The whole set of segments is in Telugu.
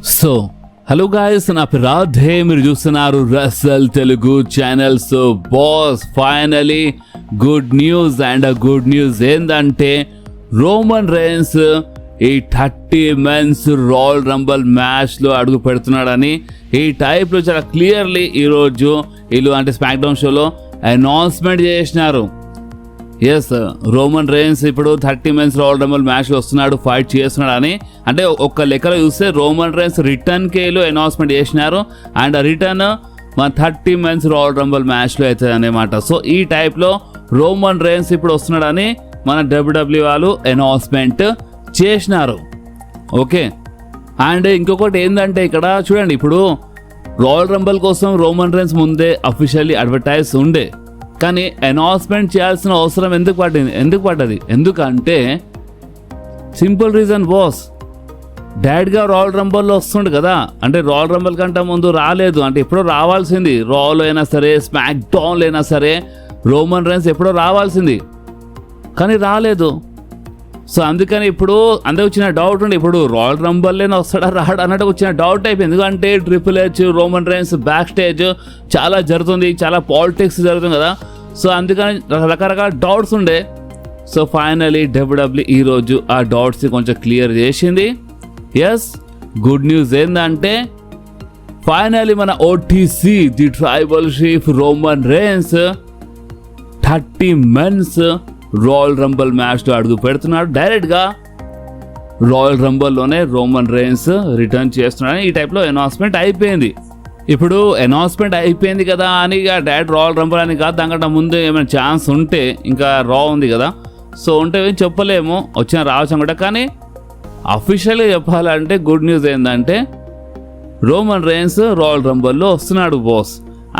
సో హలో గాయస్, నా పేరు రాధే, మీరు చూస్తున్నారు Russell Telugu channel. So boss, finally good news. And ఆ గుడ్ న్యూస్ ఏంటంటే రోమన్ రైన్స్ ఈ 30 మెన్స్ రాయల్ రంబల్ మ్యాచ్లో అడుగు పెడుతున్నాడని ఈ టైప్లో చాలా క్లియర్లీ ఈరోజు వీళ్ళు అంటే స్మాక్ డౌన్ షోలో అనౌన్స్మెంట్ చేసినారు. ఎస్, రోమన్ రైన్స్ ఇప్పుడు 30 మెన్స్ రాయల్ రంబల్ మ్యాచ్లో వస్తున్నాడు, ఫైట్ చేస్తున్నాడు అని. అంటే ఒక్క లెక్కలో చూస్తే Roman Reigns return Khelo announcement చేసినారు. అండ్ ఆ రిటర్న్ మన 30 మెన్స్ రాయల్ రంబల్ మ్యాచ్లో అవుతుంది అనమాట. సో ఈ టైప్లో రోమన్ రైన్స్ ఇప్పుడు వస్తున్నాడని మన WWE వాళ్ళు అనౌన్స్మెంట్ చేసినారు. ఓకే, అండ్ ఇంకొకటి ఏంటంటే ఇక్కడ చూడండి, ఇప్పుడు రాయల్ రంబల్ కోసం రోమన్ రైన్స్ ముందే అఫీషియల్లీ అడ్వర్టైజ్ ఉండే, కానీ అనౌన్స్మెంట్ చేయాల్సిన అవసరం ఎందుకు పడ్డది ఎందుకంటే సింపుల్ రీజన్ బాస్, డాడ్గా రాయల్ రంబల్లో వస్తుండు కదా. అంటే రాయల్ రంబల్ కంటే ముందు రాలేదు, అంటే ఎప్పుడో రావాల్సింది. రాలో అయినా సరే, స్మాక్ డౌన్లో అయినా సరే రోమన్ రైన్స్ ఎప్పుడో రావాల్సింది, కానీ రాలేదు. సో అందుకని ఇప్పుడు అందరికి వచ్చిన డౌట్ ఉండి, ఇప్పుడు రాయల్ రంబల్లోనే వస్తాడా రాడు అన్నట్టు వచ్చిన డౌట్ అయిపోయింది. ఎందుకంటే triple H, Roman Reigns back stage చాలా జరుగుతుంది, చాలా పాలిటిక్స్ జరుగుతుంది కదా. సో అందుకని రకరకాల డౌట్స్ ఉండే. సో ఫైనలీ WWE ఈరోజు ఆ డౌట్స్ని కొంచెం క్లియర్ చేసింది. ఎస్, గుడ్ న్యూస్ ఏంటంటే ఫైనలీ మన OTC the tribal chief Roman Reigns 30 men's Royal Rumble మ్యాచ్లో అడుగు పెడుతున్నాడు. డైరెక్ట్గా రాయల్ రంబల్లోనే రోమన్ రైన్స్ రిటర్న్ చేస్తున్నాడని ఈ టైప్లో అనౌన్స్మెంట్ అయిపోయింది. ఇప్పుడు అనౌన్స్మెంట్ అయిపోయింది కదా అని డైరెక్ట్ రాయల్ రంబల్ అని కాదు, దానికంటే ముందు ఏమైనా ఛాన్స్ ఉంటే, ఇంకా రా ఉంది కదా, సో ఉంటే చెప్పలేము, వచ్చిన రావచ్చు అనుకుంటా. కానీ అఫీషియల్గా చెప్పాలంటే గుడ్ న్యూస్ ఏంటంటే రోమన్ రైన్స్ రాయల్ రంబల్లో వస్తున్నాడు బాస్.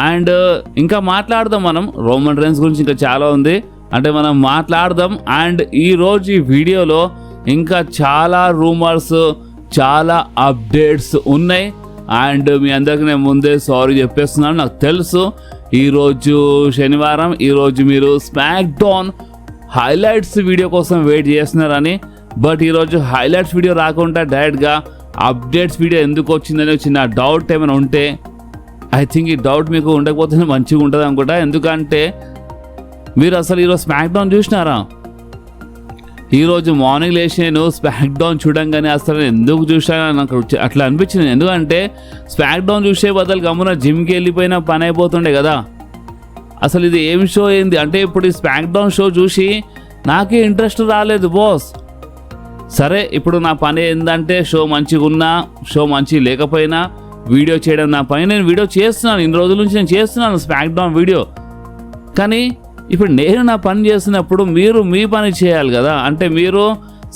అండ్ ఇంకా మాట్లాడదాం మనం రోమన్ రైన్స్ గురించి, ఇంకా చాలా ఉంది అంటే మనం మాట్లాడదాం. అండ్ ఈరోజు ఈ వీడియోలో ఇంకా చాలా రూమర్స్, చాలా అప్డేట్స్ ఉన్నాయి. అండ్ మీ అందరికీ నేను ముందే సారీ చెప్పేస్తున్నాను, నాకు తెలుసు ఈరోజు శనివారం, ఈరోజు మీరు స్మాక్ డౌన్ హైలైట్స్ వీడియో కోసం వెయిట్ చేస్తున్నారని. బట్ ఈరోజు హైలైట్స్ వీడియో రాకుండా డైరెక్ట్గా అప్డేట్స్ వీడియో ఎందుకు వచ్చిందని చిన్న డౌట్ ఏమైనా ఉంటే, ఐ థింక్ ఈ డౌట్ మీకు ఉండకపోతే మంచిగా ఉంటుంది అనుకుంటా. ఎందుకంటే మీరు అసలు ఈరోజు స్మాక్ డౌన్ చూసినారా? ఈరోజు మార్నింగ్ లేచి నేను స్మాక్ డౌన్ చూడంగానే అసలు ఎందుకు చూసాను నాకు అట్లా అనిపించింది. ఎందుకంటే స్మాక్ డౌన్ చూసే బదులు గమ్మున జిమ్కి వెళ్ళిపోయినా పని అయిపోతుండే కదా. అసలు ఇది ఏం షో ఏంది అంటే, ఇప్పుడు ఈ స్మాక్ డౌన్ షో చూసి నాకే ఇంట్రెస్ట్ రాలేదు బాస్. సరే, ఇప్పుడు నా పని ఏంటంటే షో మంచిగా ఉన్నా, షో మంచి లేకపోయినా వీడియో చేయడం నా పని. నేను వీడియో చేస్తున్నాను, ఇన్ని రోజుల నుంచి నేను చేస్తున్నాను స్మాక్ డౌన్ వీడియో. కానీ ఇప్పుడు నేను నా పని చేస్తున్నప్పుడు మీరు మీ పని చేయాలి కదా. అంటే మీరు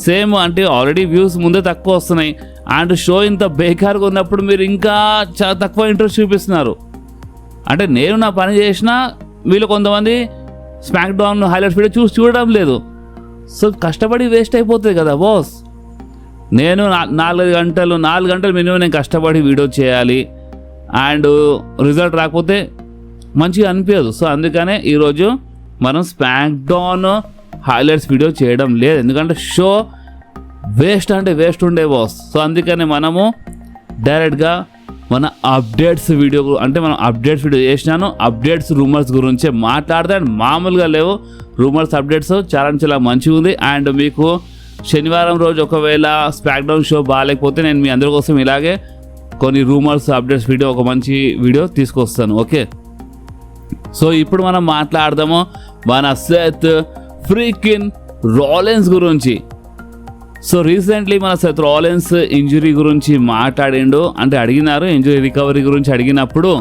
సేమ్ అంటే ఆల్రెడీ వ్యూస్ ముందే తక్కువ వస్తున్నాయి, అండ్ షో ఇంత బేకార్గా ఉన్నప్పుడు మీరు ఇంకా చాలా తక్కువ ఇంట్రెస్ట్ చూపిస్తున్నారు. అంటే నేను నా పని చేసినా వీళ్ళు కొంతమంది స్మాక్ డౌన్ హైలైట్స్ వీడియో చూడడం లేదు. సో కష్టపడి వేస్ట్ అయిపోతుంది కదా బాస్. నేను 4 గంటలు మినిమం నేను కష్టపడి వీడియో చేయాలి, అండ్ రిజల్ట్ రాకపోతే మంచిగా అనిపించదు. సో అందుకనే ఈరోజు మనం స్మాక్ డౌన్ హైలైట్స్ వీడియో చేయడం లేదు, ఎందుకంటే షో వేస్ట్ అంటే వేస్ట్ ఉండే బాస్. సో అందుకని మనము డైరెక్ట్గా మన అప్డేట్స్ వీడియో, అంటే మనం అప్డేట్స్ వీడియో చేసినాను. అప్డేట్స్ రూమర్స్ గురించే మాట్లాడితే మామూలుగా లేవు, రూమర్స్ అప్డేట్స్ చాలా మంచిగా ఉంది. అండ్ మీకు శనివారం రోజు ఒకవేళ స్మాక్ డౌన్ షో బాగాలేకపోతే నేను మీ అందరి కోసం ఇలాగే కొన్ని రూమర్స్ అప్డేట్స్ వీడియో, ఒక మంచి వీడియో తీసుకొస్తాను. ఓకే, సో ఇప్పుడు మనం మాట్లాడదాము మన సెత్ ఫ్రీకిన్ రాలిన్స్ గురించి. సో రీసెంట్లీ మన సెత్ రాలిన్స్ ఇంజురీ గురించి మాట్లాడిండు, అంటే అడిగినారు ఇంజురీ రికవరీ గురించి. అడిగినప్పుడు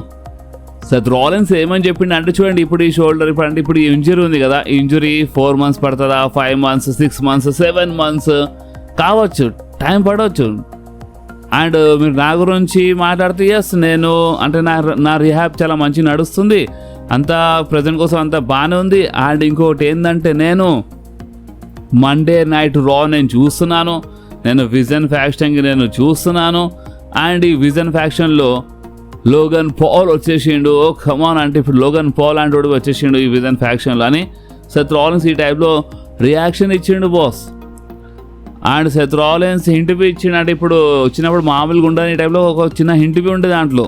సెత్ రాలిన్స్ ఏమని చెప్పిండు అంటే, చూడండి ఇప్పుడు ఈ షోల్డర్ ఇప్పుడు ఈ ఇంజురీ ఉంది కదా, ఈ ఇంజురీ 4 months పడుతుందా, 5 months, 6 months, 7 months కావచ్చు, టైం పడవచ్చు. అండ్ మీరు నా గురించి మాట్లాడితే ఎస్, నేను అంటే నా రిహాబ్ చాలా మంచిగా నడుస్తుంది, అంతా ప్రజెంట్ కోసం అంతా బాగానే ఉంది. అండ్ ఇంకొకటి ఏంటంటే నేను మండే నైట్ రా నేను చూస్తున్నాను, నేను విజన్ ఫ్యాక్షన్కి నేను చూస్తున్నాను. అండ్ ఈ విజన్ ఫ్యాక్షన్లో లోగన్ పాల్ వచ్చేసిండు, కమాన్ అంటే ఇప్పుడు లోగన్ పాల్ అంటే వచ్చేసిండు ఈ విజన్ ఫ్యాక్షన్లో అని సెత్ రాలిన్స్ ఈ టైప్లో రియాక్షన్ ఇచ్చిండు boss. And Seth Rollins hint బి ఇచ్చిండు. ఇప్పుడు వచ్చినప్పుడు మామూలుగా ఉండని టైంలో ఒక చిన్న హింట్ బి ఉంటుంది దాంట్లో.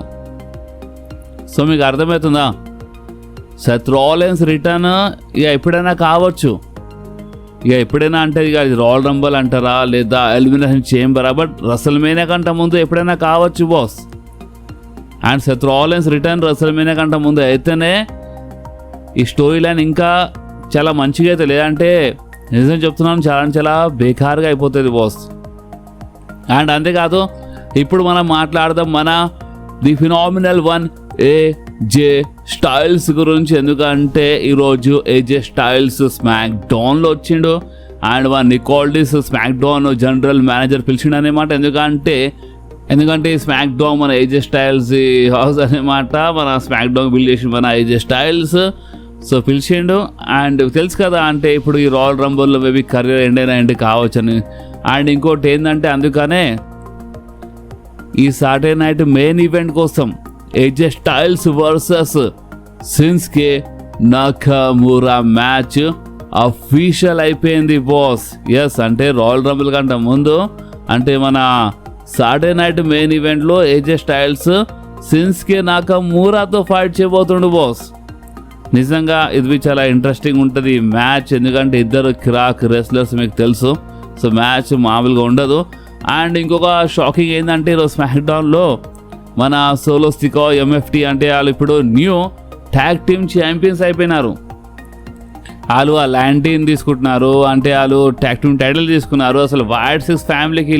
సో మీకు అర్థమవుతుందా? సెత్ రాలిన్స్ రిటర్న్ ఇక ఎప్పుడైనా కావచ్చు. ఇక ఎప్పుడైనా అంటే ఇక రాయల్ రంబల్ అంటారా లేదా ఎలిమినేషన్ చేంబరా, బట్ రసల్మేనియా కంటే ముందు ఎప్పుడైనా కావచ్చు boss. And Seth Rollins return రసల్మేనియా కంటే ముందు అయితేనే ఈ స్టోరీ లైన్ ఇంకా చాలా మంచిగా అయితే, లేదంటే నిజం చెప్తున్నాను చాలా బేకార్గా అయిపోతుంది బాస్. అండ్ అంతేకాదు ఇప్పుడు మనం మాట్లాడదాం మన ది ఫినామినల్ వన్ ఏజే స్టైల్స్ గురించి. ఎందుకంటే ఈరోజు ఏజే స్టైల్స్ స్మాక్ డౌన్లో వచ్చిండు. అండ్ మన నికోల్డిస్ స్మాక్ డౌన్ జనరల్ మేనేజర్ పిలిచిండు అనమాట. ఎందుకంటే ఈ స్మాక్ డౌన్ మన ఏజే స్టైల్స్ హౌస్ అనమాట. మన స్మాక్ డౌన్ బిల్డ్ చేసి మన ఏజే స్టైల్స్ సో పిలిచిండు. అండ్ తెలుసు కదా, అంటే ఇప్పుడు ఈ రాయల్ రంబుల్లో మేబీ కెరీర్ ఎండ్ కావచ్చు అని. అండ్ ఇంకోటి ఏంటంటే అందుకనే ఈ సాటర్డే నైట్ మెయిన్ ఈవెంట్ కోసం AJ Styles versus Shinsuke Nakamura match official అయిపోయింది బాస్. ఎస్, అంటే రాయల్ రంబుల్ కంటే ముందు అంటే మన సాటర్డే నైట్ మెయిన్ ఈవెంట్లో ఏజే స్టైల్స్ షిన్సుకే నాకామురాతో ఫైట్ చేయబోతుండు బాస్. నిజంగా ఇది చాలా ఇంట్రెస్టింగ్ ఉంటుంది మ్యాచ్. ఎందుకంటే ఇద్దరు కిరాక్ రెస్లర్స్ మీకు తెలుసు. సో మ్యాచ్ మామూలుగా ఉండదు. అండ్ ఇంకొక షాకింగ్ ఏంటంటే ఈరోజు స్మాక్ డౌన్లో మన సోలో సికో ఎంఎఫ్టీ అంటే వాళ్ళు ఇప్పుడు న్యూ ట్యాగ్ టీమ్ ఛాంపియన్స్ అయిపోయినారు. వాళ్ళు ఆ ల్యాంటీన్ తీసుకుంటున్నారు, అంటే వాళ్ళు ట్యాగ్ టీమ్ టైటిల్ తీసుకున్నారు. అసలు వైట్ సిక్స్ ఫ్యామిలీకి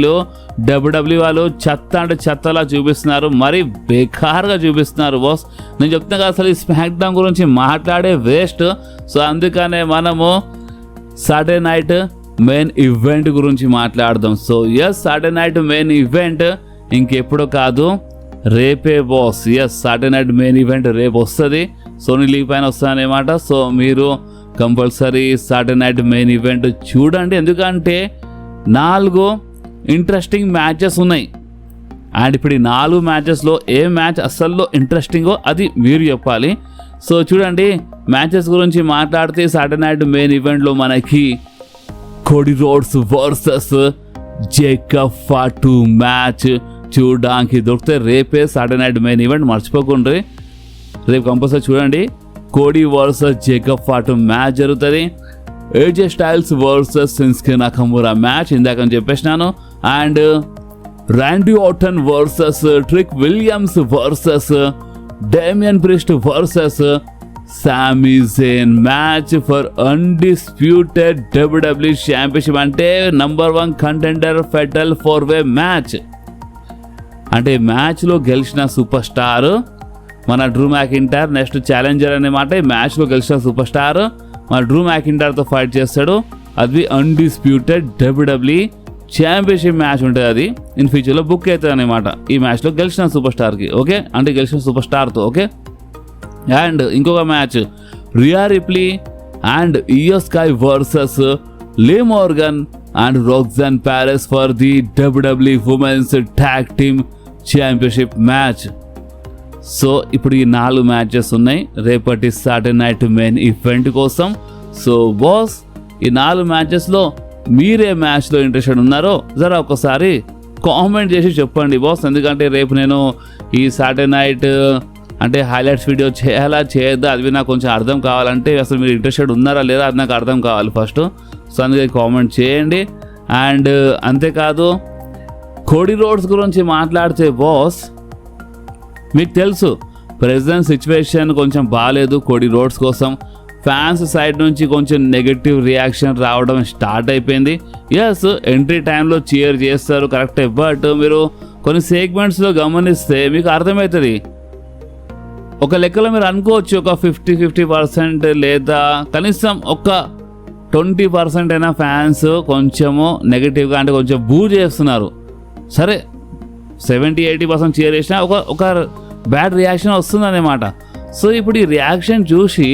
డబ్ల్యూడబ్ల్యూ వాళ్ళు చెత్త అంటే చెత్తలా చూపిస్తున్నారు, మరి బేకార్గా చూపిస్తున్నారు బాస్. నేను చెప్తున్నా కదా, అసలు ఈ స్మాక్ డౌన్ గురించి మాట్లాడే వేస్ట్. సో అందుకనే మనము సాటర్డే నైట్ మెయిన్ ఈవెంట్ గురించి మాట్లాడదాం. So yes, Saturday night main Event ఇంకెప్పుడు కాదు, రేపే boss. Yes, Saturday night main Event రేపు వస్తుంది, సోనీ లీవ్ పైన వస్తుంది అనమాట. సో మీరు compulsory Saturday night main Event చూడండి. ఎందుకంటే 4 ఇంట్రెస్టింగ్ మ్యాచెస్ ఉన్నాయి. అండ్ ఇప్పుడు ఈ 4 మ్యాచెస్లో ఏ మ్యాచ్ అస్సలు ఇంట్రెస్టింగో అది మీరు చెప్పాలి. సో చూడండి, మ్యాచెస్ గురించి మాట్లాడితే సాటర్డే నైట్ మెయిన్ ఈవెంట్లో మనకి Cody Rhodes versus Jacob Fatu match చూడడానికి దొరికితే రేపే సాటర్డే నైట్ మెయిన్ ఈవెంట్ మర్చిపోకుండ్రి. రేపు కంపల్సరీ చూడండి, Cody versus Jacob Fatu match జరుగుతుంది. AJ Styles versus Shinsuke Nakamura match ఇందాక చెప్పేసినాను. And Randy Orton versus Trick Williams versus Damian Priest versus Sami Zayn match for undisputed WW championship, అంటే నంబర్ 1 కంటెండర్ ఫెటల్ 4-వే మ్యాచ్. అంటే మ్యాచ్లో గెలిచిన సూపర్ స్టార్ మన డ్రూ మ్యాకింటైర్ నెక్స్ట్ ఛాలెంజర్ అనమాట. ఈ మ్యాచ్లో గెలిచిన సూపర్ స్టార్ మన డ్రూ మ్యాకింటైర్తో ఫైట్ చేస్తాడు. అది అన్డిస్ప్యూటెడ్ డబ్ల్యూడబ్ల్యూ ఛాంపియన్షిప్ మ్యాచ్ ఉంటుంది. అది ఇన్ ఫ్యూచర్లో బుక్ అవుతుంది అనమాట ఈ మ్యాచ్లో గెలిచిన సూపర్ స్టార్కి. ఓకే, అంటే గెలిచిన సూపర్ స్టార్తో. ఓకే, అండ్ ఇంకొక match Rhea Ripley and Iyo Sky versus Liv Morgan and Roxanne Perez for the WW women's tag team championship match. So ఇప్పుడు ఈ 4 మ్యాచెస్ ఉన్నాయి రేపటి సాటర్డే నైట్ మెయిన్ ఈవెంట్ కోసం. సో బాస్, ఈ 4 మ్యాచెస్లో మీరే మ్యాచ్లో ఇంట్రెస్టెడ్ ఉన్నారో జరా ఒకసారి కామెంట్ చేసి చెప్పండి బాస్. ఎందుకంటే రేపు నేను ఈ సాటర్డే నైట్ అంటే హైలైట్స్ వీడియో చేయాలా చేయొద్దా అది నాకు కొంచెం అర్థం కావాలంటే, అసలు మీరు ఇంట్రెస్టెడ్ ఉన్నారా లేదా అది నాకు అర్థం కావాలి ఫస్ట్. సో అందుకే కామెంట్ చేయండి. అండ్ అంతేకాదు కోడీ రోడ్స్ గురించి మాట్లాడితే బాస్, మీకు తెలుసు ప్రెజెంట్ సిచ్యువేషన్ కొంచెం బాగాలేదు కోడీ రోడ్స్ కోసం. ఫ్యాన్స్ సైడ్ నుంచి కొంచెం నెగటివ్ రియాక్షన్ రావడం స్టార్ట్ అయిపోయింది. ఎస్, ఎంట్రీ టైంలో చీర్ చేస్తారు కరెక్టే, బట్ మీరు కొన్ని సెగ్మెంట్స్లో గమనిస్తే మీకు అర్థమవుతుంది. ఒక లెక్కలో మీరు అనుకోవచ్చు ఒక 50% లేదా కనీసం ఒక 20% అయినా ఫ్యాన్స్ కొంచెము నెగటివ్గా అంటే కొంచెం బూ చేస్తున్నారు. సరే 70-80% చీర్ చేసినా ఒక బ్యాడ్ రియాక్షన్ వస్తుందన్నమాట. సో ఇప్పుడు ఈ రియాక్షన్ చూసి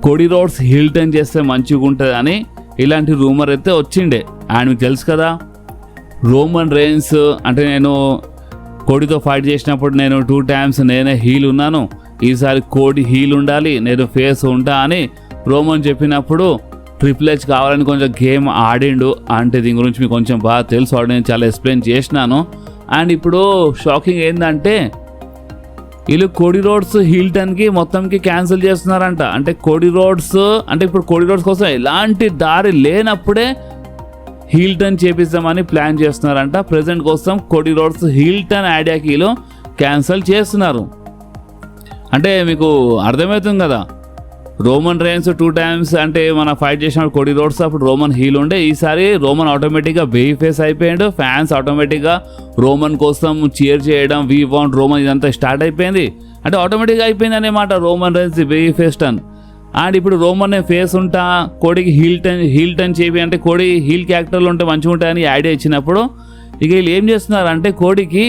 కోడీ రోడ్స్ హీల్ టర్న్ చేస్తే మంచిగా ఉంటుంది అని ఇలాంటి రూమర్ అయితే వచ్చిండే. అండ్ మీకు తెలుసు కదా, రోమన్ రేన్స్ అంటే నేను కోడితో ఫైట్ చేసినప్పుడు నేను 2 times నేనే హీల్ ఉన్నాను, ఈసారి కోడి హీల్ ఉండాలి, నేను ఫేస్ ఉంటా అని రోమన్ చెప్పినప్పుడు ట్రిపుల్ హెచ్ కావాలని కొంచెం గేమ్ ఆడిండు అంటే దీని గురించి మీకు కొంచెం బాగా తెలుసు ఆల్రెడీ నేను చాలా ఎక్స్ప్లెయిన్ చేసినాను. అండ్ ఇప్పుడు షాకింగ్ ఏంటంటే వీళ్ళు కోడి రోడ్స్ హిల్టన్కి మొత్తంకి క్యాన్సిల్ చేస్తున్నారంట. అంటే కోడి రోడ్స్ అంటే ఇప్పుడు కోడి రోడ్స్ కోసం ఎలాంటి దారి లేనప్పుడే హిల్టన్ చేపిద్దామని ప్లాన్ చేస్తున్నారంట. ప్రెజెంట్ కోసం కోడి రోడ్స్ హిల్టన్ ఐడియాకీలో క్యాన్సిల్ చేస్తున్నారు. అంటే మీకు అర్థమవుతుంది కదా, రోమన్ రేన్స్ 2 times అంటే మన ఫైట్ చేసినప్పుడు కోడి రోడ్స్ అప్పుడు రోమన్ హీల్ ఉండే, ఈసారి రోమన్ ఆటోమేటిక్గా బేబీ ఫేస్ అయిపోయాడు. ఫ్యాన్స్ ఆటోమేటిక్గా రోమన్ కోసం చీర్ చేయడం, వీ వాంట్ రోమన్ ఇదంతా స్టార్ట్ అయిపోయింది. అంటే ఆటోమేటిక్గా అయిపోయింది అనమాట Roman rains baby face turn. And ఇప్పుడు రోమన్ ఫేస్ ఉంటా కోడికి హీల్ టర్న్ చేయి అంటే కోడి హీల్ క్యారెక్టర్లు ఉంటే మంచిగా ఉంటాయని ఐడియా ఇచ్చినప్పుడు ఇక వీళ్ళు ఏం చేస్తున్నారంటే కోడికి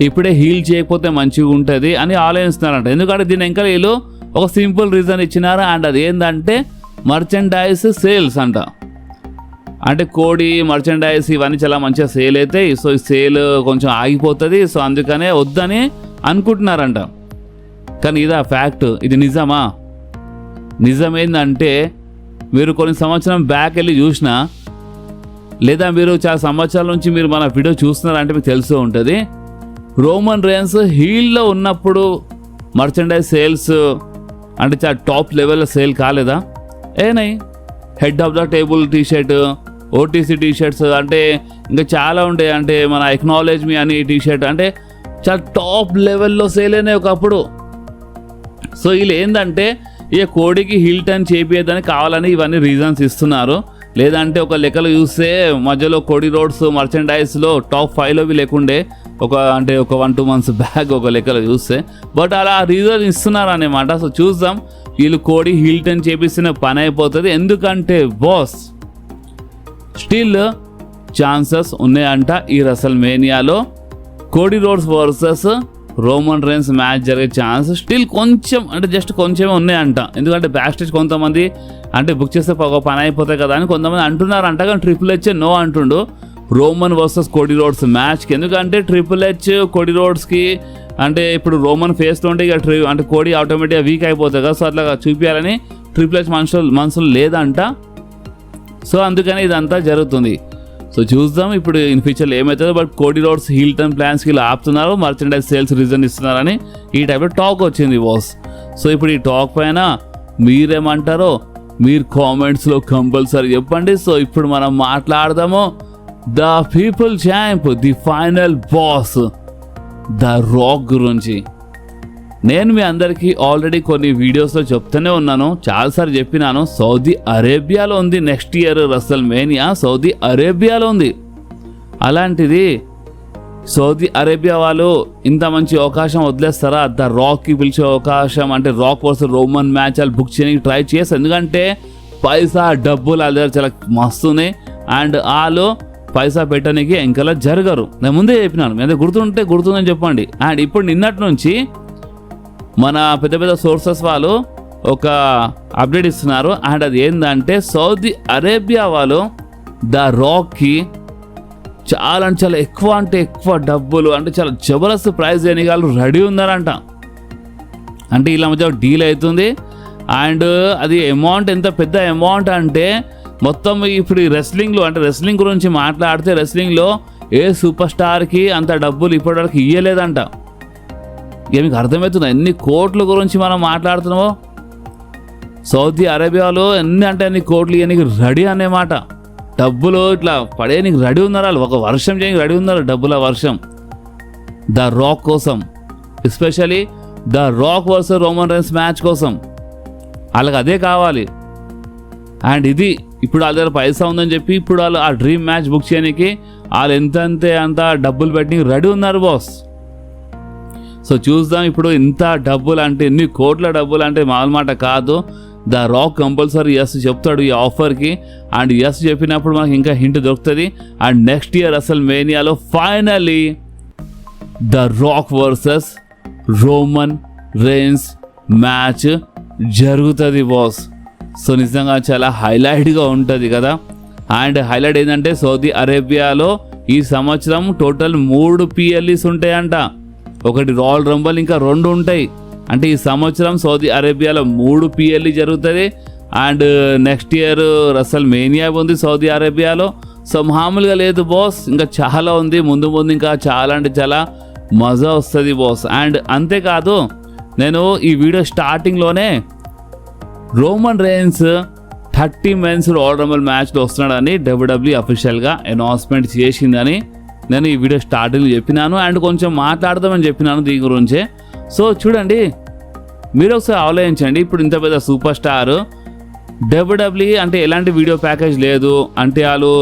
ఇప్పుడే హీల్ చేయకపోతే మంచిగా ఉంటుంది అని ఆలోచిస్తున్నారంట. ఎందుకంటే దీని ఇంకా వీళ్ళు ఒక సింపుల్ రీజన్ ఇచ్చినారు. అండ్ అది ఏంటంటే మర్చెండైజ్ సేల్స్ అంట. అంటే కోడి మర్చెండైజ్ ఇవన్నీ చాలా మంచిగా సేల్ అవుతాయి. సో ఈ సేల్ కొంచెం ఆగిపోతుంది. సో అందుకనే వద్దని అనుకుంటున్నారంట. కానీ ఇదా ఫ్యాక్ట్, ఇది నిజమా? నిజమేందంటే మీరు కొన్ని సంవత్సరం బ్యాక్ వెళ్ళి చూసినా లేదా మీరు చాలా సంవత్సరాల నుంచి మీరు మన వీడియో చూస్తున్నారంటే మీకు తెలుస్తూ ఉంటుంది. రోమన్ రేన్స్ హీల్లో ఉన్నప్పుడు మర్చెండైజ్ సేల్స్ అంటే చాలా టాప్ లెవెల్లో సేల్ కాలేదా? ఏనై head of the table t shirt, OTC t shirts అంటే ఇంకా చాలా ఉంటాయి. అంటే మన ఎక్నాలెడ్జ్ మీ అని టీషర్ట్ అంటే చాలా టాప్ లెవెల్లో సేల్ అయినాయి ఒకప్పుడు. సో వీళ్ళు ఏంటంటే ఇక కోడికి హీల్ టర్న్ చేపియద్దని కావాలని ఇవన్నీ రీజన్స్ ఇస్తున్నారు. లేదంటే ఒక లెక్కలు చూస్తే మధ్యలో కోడి రోడ్స్ మర్చెండైజ్లో టాప్ 5లో లేకుండే ఒక 1-2 months బ్యాక్ ఒక లెక్కలు చూస్తే. బట్ అలా రీజన్ ఇస్తున్నారు అన్నమాట. సో చూద్దాం వీళ్ళు కోడి హీల్ టర్న్ చేపిస్తున్న పని అయిపోతుంది. ఎందుకంటే బాస్ స్టిల్ ఛాన్సెస్ ఉన్నాయంట ఈ రసల్ మేనియాలో Cody Rhodes versus Roman Reigns match జరిగే ఛాన్స్ స్టిల్ కొంచెం అంటే జస్ట్ కొంచెమే ఉన్నాయంట. ఎందుకంటే బ్యాక్ స్టేజ్ కొంతమంది అంటే బుక్ చేస్తే ఒక పని అయిపోతాయి కదా అని కొంతమంది అంటున్నారంట. కానీ ట్రిపుల్ హెచ్ నో అంటుండు రోమన్ వర్సెస్ కోడి రోడ్స్ మ్యాచ్కి. ఎందుకంటే ట్రిపుల్ హెచ్ కోడి రోడ్స్కి అంటే ఇప్పుడు రోమన్ ఫేస్లో ఉంటే ఇక అంటే కోడి ఆటోమేటిక్గా వీక్ అయిపోతుంది కదా. సో అట్లా చూపించాలని ట్రిపుల్ హెచ్ మనసులు లేదంట. సో అందుకని ఇదంతా జరుగుతుంది. సో చూద్దాం ఇప్పుడు ఇన్ ఫ్యూచర్లో ఏమవుతుందో. బట్ కోడి రోడ్స్ హీల్ టర్న్ ప్లాన్స్కి ఇలా ఆపుతున్నారు, మర్చెండైజ్ సేల్స్ రీజన్ ఇస్తున్నారని ఈ టైప్లో టాక్ వచ్చింది బాస్. సో ఇప్పుడు ఈ టాక్ పైన మీరేమంటారో మీరు కామెంట్స్లో కంపల్సరీ చెప్పండి. సో ఇప్పుడు మనం మాట్లాడదాము the people champ, the final boss the rock గురించి. నేను మీ అందరికీ ఆల్రెడీ కొన్ని వీడియోస్లో చెప్తూనే ఉన్నాను, చాలాసార్లు చెప్పినాను. సౌదీ అరేబియాలో ఉంది next year WrestleMania, Saudi అరేబియాలో ఉంది. అలాంటిది సౌదీ అరేబియా వాళ్ళు ఇంత మంచి అవకాశం వదిలేస్తారా? ద రాక్కి పిలిచే అవకాశం అంటే రాక్ వర్సెస్ రోమన్ మ్యాచ్ వాళ్ళు బుక్ చేయడానికి ట్రై చేస్తారు. ఎందుకంటే పైసా డబ్బులు వాళ్ళ దగ్గర చాలా మస్తున్నాయి. అండ్ వాళ్ళు పైసా పెట్టడానికి ఇంకలా జరగరు. నేను ముందే చెప్పినాను, మీద గుర్తుందని చెప్పండి. అండ్ ఇప్పుడు నిన్నటి నుంచి మన పెద్ద పెద్ద సోర్సెస్ వాళ్ళు ఒక అప్డేట్ ఇస్తున్నారు. అండ్ అది ఏంటంటే సౌదీ అరేబియా వాళ్ళు ద రాక్కి చాలా అంటే చాలా ఎక్కువ డబ్బులు అంటే చాలా జబర్దస్త్ ప్రైజ్ చేయడానికి వాళ్ళు రెడీ ఉన్నారంట. అంటే ఇలా మధ్య డీల్ అవుతుంది. అండ్ అది అమౌంట్ ఎంత పెద్ద అమౌంట్ అంటే మొత్తం ఇప్పుడు ఈ రెస్లింగ్లో అంటే రెస్లింగ్ గురించి మాట్లాడితే రెస్లింగ్లో ఏ సూపర్ స్టార్కి అంత డబ్బులు ఇప్పటివరకు ఇవ్వలేదంట. ఇక మీకు అర్థమవుతుంది ఎన్ని కోట్ల గురించి మనం మాట్లాడుతున్నామో. సౌదీ అరేబియాలో ఎన్ని అంటే అన్ని కోట్లు ఇవన్నీ రెడీ అన్నమాట. డబ్బులు ఇట్లా పడే నీకు రెడీ ఉన్నారు వాళ్ళు, ఒక వర్షం చేయడానికి రెడీ ఉన్నారు డబ్బుల వర్షం ద రాక్ కోసం. Especially the Rock versus Roman Reigns match కోసం వాళ్ళకి అదే కావాలి. అండ్ ఇది ఇప్పుడు వాళ్ళ దగ్గర పైసా ఉందని చెప్పి ఇప్పుడు వాళ్ళు ఆ డ్రీమ్ మ్యాచ్ బుక్ చేయడానికి వాళ్ళు అంత డబ్బులు పెట్టి రెడీ ఉన్నారు బాస్. సో చూద్దాం ఇప్పుడు ఇంత డబ్బులు అంటే ఎన్ని కోట్ల డబ్బులు అంటే మామూలు మాట కాదు. ద రాక్ కంపల్సరీ ఎస్ చెప్తాడు ఈ ఆఫర్కి. అండ్ ఎస్ చెప్పినప్పుడు మనకి ఇంకా హింట్ దొరుకుతుంది. అండ్ నెక్స్ట్ ఇయర్ అసలు మేనియాలో finally the Rock versus Roman Reigns match జరుగుతుంది బాస్. సో నిజంగా చాలా హైలైట్గా ఉంటుంది కదా. అండ్ హైలైట్ ఏంటంటే సౌదీ అరేబియాలో ఈ సంవత్సరం టోటల్ 3 PLEs ఉంటాయంట. ఒకటి రాయల్ రంబల్ ఇంకా 2 ఉంటాయి. అంటే ఈ సంవత్సరం సౌదీ అరేబియాలో 3 PLE జరుగుతుంది. And next year Russell mania ఉంది సౌదీ అరేబియాలో. సో మామూలుగా లేదు బాస్, ఇంకా చాలా ఉంది ముందు ముందు, ఇంకా చాలా అంటే చాలా మజా వస్తుంది బాస్. అండ్ అంతేకాదు, నేను ఈ వీడియో స్టార్టింగ్లోనే Roman Reigns 30 men's Royal Rumble మ్యాచ్లో వస్తున్నాడని WWE అఫీషియల్గా అనౌన్స్మెంట్ చేసిందని నేను ఈ వీడియో స్టార్టింగ్లో చెప్పినాను. అండ్ కొంచెం మాట్లాడదామని చెప్పినాను దీని గురించే. సో చూడండి, మీరు ఒకసారి ఆలోచించండి. ఇప్పుడు ఇంత పెద్ద సూపర్ స్టార్ WWE అంటే ఎలాంటి వీడియో ప్యాకేజ్ లేదు అంటే, వాళ్ళు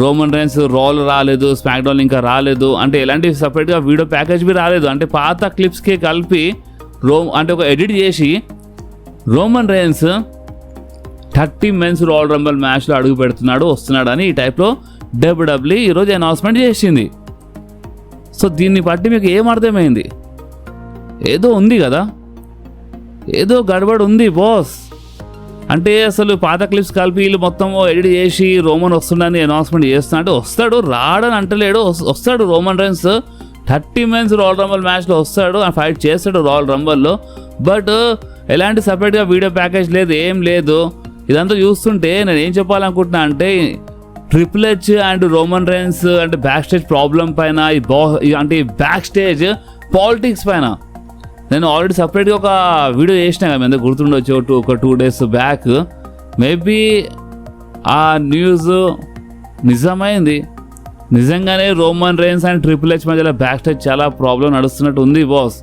రోమన్ రైన్స్ రాల్ రాలేదు, స్మాక్ డౌన్ ఇంకా రాలేదు అంటే ఎలాంటి సపరేట్గా వీడియో ప్యాకేజ్ బి రాలేదు. అంటే పాత క్లిప్స్కి కలిపి అంటే ఒక ఎడిట్ చేసి Roman Reigns 30 men's Royal Rumble మ్యాచ్లో అడుగు పెడుతున్నాడు, వస్తున్నాడు అని ఈ టైప్లో WWE ఈరోజు అనౌన్స్మెంట్ చేసింది. సో దీన్ని బట్టి మీకు ఏం అర్థమైంది? ఏదో ఉంది కదా, ఏదో గడబడి ఉంది బాస్. అంటే అసలు పాత క్లిప్స్ కలిపి వీళ్ళు మొత్తం ఎడిట్ చేసి రోమన్ వస్తుండని అనౌన్స్మెంట్ చేస్తున్నా అంటే వస్తాడు, రాడని అంటలేడు, వస్తాడు. Roman Reigns 30 men's Royal Rumble మ్యాచ్లో వస్తాడు, ఫైట్ చేస్తాడు రాయల్ రంబుల్లో. బట్ ఎలాంటి సపరేట్గా వీడియో ప్యాకేజ్ లేదు, ఏం లేదు. ఇదంతా చూస్తుంటే నేను ఏం చెప్పాలనుకుంటున్నా అంటే, triple H and Roman Reigns అంటే బ్యాక్ స్టేజ్ ప్రాబ్లం పైన, అంటే బ్యాక్ స్టేజ్ పాలిటిక్స్ పైన నేను ఆల్రెడీ సపరేట్గా ఒక వీడియో చేసినా కదా, మీద గుర్తుండొచ్చు ఒక 2 days బ్యాక్. మేబీ ఆ న్యూస్ నిజమైంది. నిజంగానే Roman Reigns and triple H మధ్యలో బ్యాక్ స్టేజ్ చాలా ప్రాబ్లం నడుస్తున్నట్టు ఉంది బాస్.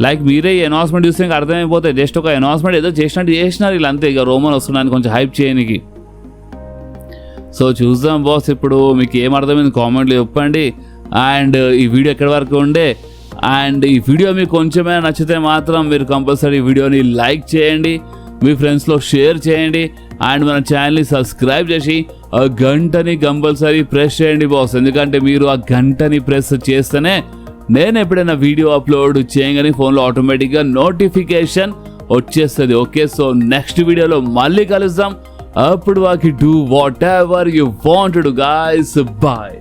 లైక్ మీరే ఈ అనౌన్స్మెంట్ చూస్తే ఇంకా అర్థమైపోతాయి. జస్ట్ ఒక అనౌన్స్మెంట్ ఏదో చేసినట్టు చేసినారు వీళ్ళు, అంతే. ఇక రోమన్ వస్తున్నాను కొంచెం హైప్ చేయడానికి. సో చూద్దాం బాస్, ఇప్పుడు మీకు ఏం అర్థమైంది కామెంట్లో చెప్పండి. అండ్ ఈ వీడియో ఎక్కడి వరకు ఉండే, అండ్ ఈ వీడియో మీకు కొంచెమైనా నచ్చితే మాత్రం మీరు కంపల్సరీ ఈ వీడియోని లైక్ చేయండి, మీ ఫ్రెండ్స్లో షేర్ చేయండి, అండ్ మన ఛానల్ని సబ్స్క్రైబ్ చేసి ఆ గంటని కంపల్సరీ ప్రెస్ చేయండి బాస్. ఎందుకంటే మీరు ఆ గంటని ప్రెస్ చేస్తేనే నేను ఎప్పుడైనా వీడియో అప్లోడ్ చేయగానే ఫోన్లో ఆటోమేటిక్గా నోటిఫికేషన్ వచ్చేస్తుంది. ఓకే, సో నెక్స్ట్ వీడియోలో మళ్ళీ కలుద్దాం. అప్పుడు వాకి do whatever you want to guys. Bye.